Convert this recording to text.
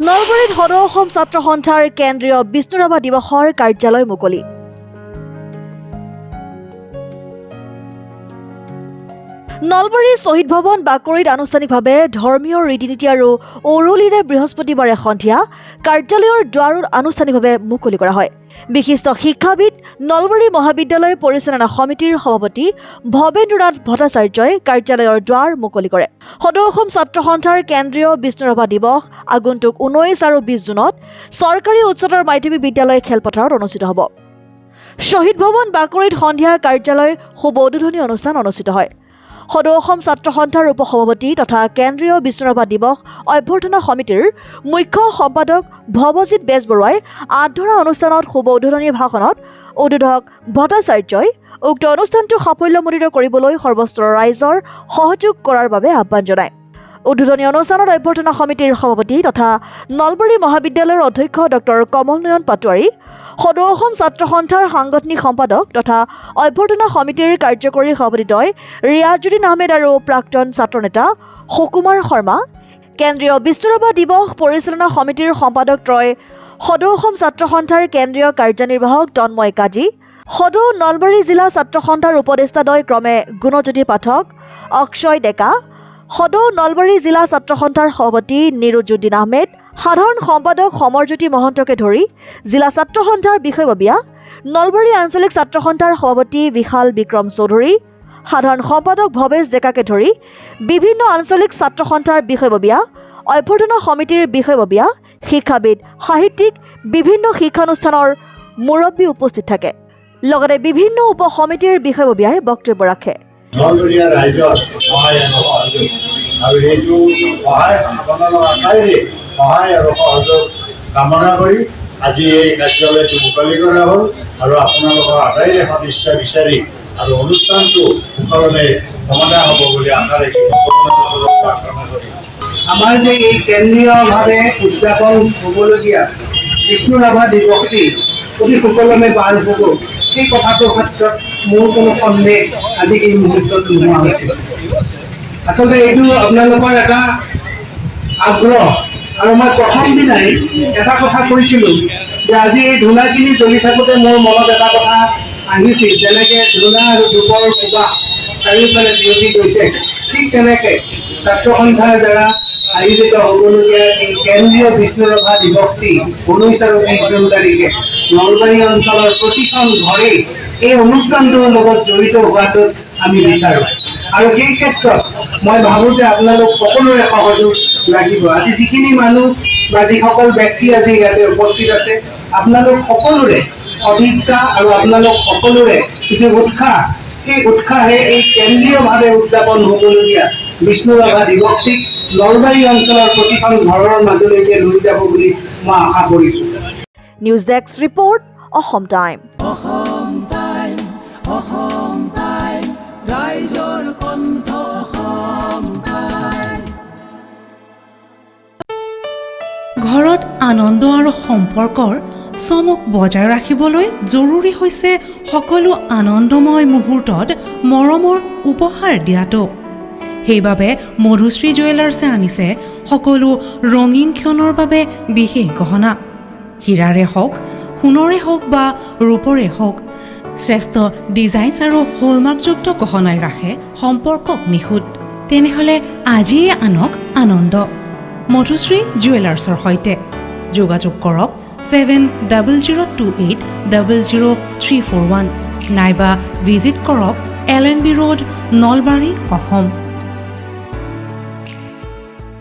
নলবাৰীত সদৌ অসম ছাত্ৰ সন্থাৰ কেন্দ্ৰীয় বিষ্ণুৰাভা দিৱসৰ কাৰ্যালয় মুকলি। নলবাৰীৰ শ্বহীদ ভৱন বাকৰিত আনুষ্ঠানিকভাৱে ধৰ্মীয় ৰীতি নীতি আৰু উৰুলিৰে বৃহস্পতিবাৰে সন্ধিয়া কাৰ্যালয়ৰ দুৱাৰ আনুষ্ঠানিকভাৱে মুকলি কৰা হয়। বিশিষ্ট শিক্ষাবিদ নলবাৰী মহাবিদ্যালয় পৰিচালনা সমিতিৰ সভাপতি ভৱেন্দ্ৰনাথ ভট্টাচাৰ্যই কাৰ্যালয়ৰ দুৱাৰ মুকলি কৰে। সদৌ অসম ছাত্ৰ সন্থাৰ কেন্দ্ৰীয় বিষ্ণুৰাভা দিৱস আগন্তুক 19 আৰু 20 জুনত চৰকাৰী উচ্চতৰ মাধ্যমিক বিদ্যালয় খেলপথাৰত অনুষ্ঠিত হ'ব। শ্বহীদ ভৱন বাকৰিত সন্ধিয়া কাৰ্যালয় শুভ উদ্বোধনী অনুষ্ঠান অনুষ্ঠিত হয়। সদৌ অসম ছাত্ৰ সন্থাৰ উপসভাপতি তথা কেন্দ্ৰীয় বিষ্ণুৰাভা দিৱস অভ্যৰ্থনা সমিতিৰ মুখ্য সম্পাদক ভৱজিৎ বেজবৰুৱাই আধৰা অনুষ্ঠানত শুভ উদ্বোধনী ভাষণত উদ্বোধক ভট্টাচাৰ্যই উক্ত অনুষ্ঠানটো সাফল্যমণ্ডিত কৰিবলৈ সৰ্বস্তৰৰ ৰাইজৰ সহযোগ কৰাৰ বাবে আহ্বান জনায়। উদ্বোধনী অনুষ্ঠানত অভ্যৰ্থনা সমিতিৰ সভাপতি তথা নলবাৰী মহাবিদ্যালয়ৰ অধ্যক্ষ ডক্টৰ কমল নয়ন পাটোৱাৰী, সদৌ অসম ছাত্ৰ সন্থাৰ সাংগঠনিক সম্পাদক তথা অভ্যৰ্থনা সমিতিৰ কাৰ্যকৰী সভাপতিদ্বয় ৰিয়াজুদ্দিন আহমেদ আৰু প্ৰাক্তন ছাত্ৰনেতা সুকুমাৰ শৰ্মা, কেন্দ্ৰীয় বিষ্ণুৰাভা দিৱস পৰিচালনা সমিতিৰ সম্পাদকদ্বয় সদৌ অসম ছাত্ৰ সন্থাৰ কেন্দ্ৰীয় কাৰ্যনিৰ্বাহক তন্ময় কাজী, সদৌ নলবাৰী জিলা ছাত্ৰ সন্থাৰ উপদেষ্টাদ্বয় ক্ৰমে গুণজ্যোতি পাঠক, অক্ষয় ডেকা, সদৌ নলবাৰী জিলা ছাত্ৰ সন্থাৰ সভাপতি নিৰুজুদ্দিন আহমেদ, সাধাৰণ সম্পাদক সমৰজ্যোতি মহন্তকে ধৰি জিলা ছাত্ৰ সন্থাৰ বিষয়ববীয়া, নলবাৰী আঞ্চলিক ছাত্ৰ সন্থাৰ সভাপতি বিশাল বিক্ৰম চৌধুৰী, সাধাৰণ সম্পাদক ভৱেশ ডেকাকে ধৰি বিভিন্ন আঞ্চলিক ছাত্ৰ সন্থাৰ বিষয়ববীয়া, অভ্যৰ্থনা সমিতিৰ বিষয়ববীয়া, শিক্ষাবিদ, সাহিত্যিক, বিভিন্ন শিক্ষানুষ্ঠানৰ মুৰব্বী উপস্থিত থাকে। লগতে বিভিন্ন উপ সমিতিৰ বিষয়ববীয়াই বক্তব্য ৰাখে। নলবৰীয়া ৰাইজৰ সহায় আৰু সহযোগ আৰু এইটো সহায় আপোনালোকৰ আটাইৰে সহায় আৰু সহযোগ কামনা কৰি আজি এই কাৰ্যালয়টো মুকলি কৰা হ'ল আৰু আপোনালোকৰ আটাইৰে সদিচ্ছা বিচাৰি আৰু অনুষ্ঠানটো সুকলমে সমাধা হ'ব বুলি আশা ৰাখি প্ৰাৰ্থনা কৰি আমাৰ যে এই কেন্দ্ৰীয়ভাৱে উদযাপন হ'বলগীয়া বিষ্ণুৰাভা দিৱসটি অতি সুকলমে পাৰ হ'ব, সেই কথাটোৰ ক্ষেত্ৰত মোৰ কোনো সন্দেহ আজি এই মুহূৰ্তত নোহোৱা হৈছে। আচলতে এইটো আপোনালোকৰ এটা আগ্ৰহ আৰু মই প্ৰথম দিনাই এটা কথা কৈছিলোঁ যে আজি এই ধূনাখিনি জ্বলি থাকোঁতে মোৰ মনত এটা কথা আহিছিল, যেনেকৈ ধূনা আৰু ধূপৰ সুবাস চাৰিওফালে বিয়পি গৈছে, ঠিক তেনেকৈ ছাত্ৰ সন্থাৰ দ্বাৰা আয়োজিত হ'বলগীয়া এই কেন্দ্ৰীয় বিষ্ণুৰাভা দিৱসটি 19 আৰু 20 জুন তাৰিখে নলবাৰী অঞ্চলৰ প্ৰতিখন ঘৰেই এই অনুষ্ঠানটোৰ লগত জড়িত হোৱাটো আমি বিচাৰোঁ। আৰু সেই ক্ষেত্ৰত মই ভাবোঁ যে আপোনালোক সকলোৰে সহযোগ লাগিব। আজি যিখিনি মানুহ বা যিসকল ব্যক্তি আজি ইয়াতে উপস্থিত আছে, আপোনালোক সকলোৰে সদিচ্ছা আৰু আপোনালোক সকলোৰে যি উৎসাহ, সেই উৎসাহে এই কেন্দ্ৰীয়ভাৱে উদযাপন হ'বলগীয়া বিষ্ণুৰাভা দিৱসটিক নলবাৰী অঞ্চলৰ প্ৰতিখন ঘৰৰ মাজলৈকে লৈ যাব বুলি মই আশা কৰিছোঁ। News desk report, Assam time. ঘৰত আনন্দ আৰু সম্পৰ্কৰ চমক বজাই ৰাখিবলৈ জৰুৰী হৈছে সকলো আনন্দময় মুহূৰ্তত মৰমৰ উপহাৰ দিয়াটো। সেইবাবে মধুশ্ৰী জুৱেলাৰ্ছে আনিছে সকলো ৰঙীন ক্ষণৰ বাবে বিশেষ গহনা। হীৰাৰে হওক, সোণৰে হওক বা ৰূপৰে হওক, শ্ৰেষ্ঠ ডিজাইনছ আৰু হলমাৰ্কযুক্ত গহনাই ৰাখে সম্পৰ্কক নিখুঁত। তেনেহ'লে আজিয়ে আনক আনন্দ মধুশ্ৰী জুৱেলাৰ্ছৰ সৈতে। যোগাযোগ কৰক 7002800341 নাইবা ভিজিট কৰক LNB ৰোড, নলবাৰী, অসম।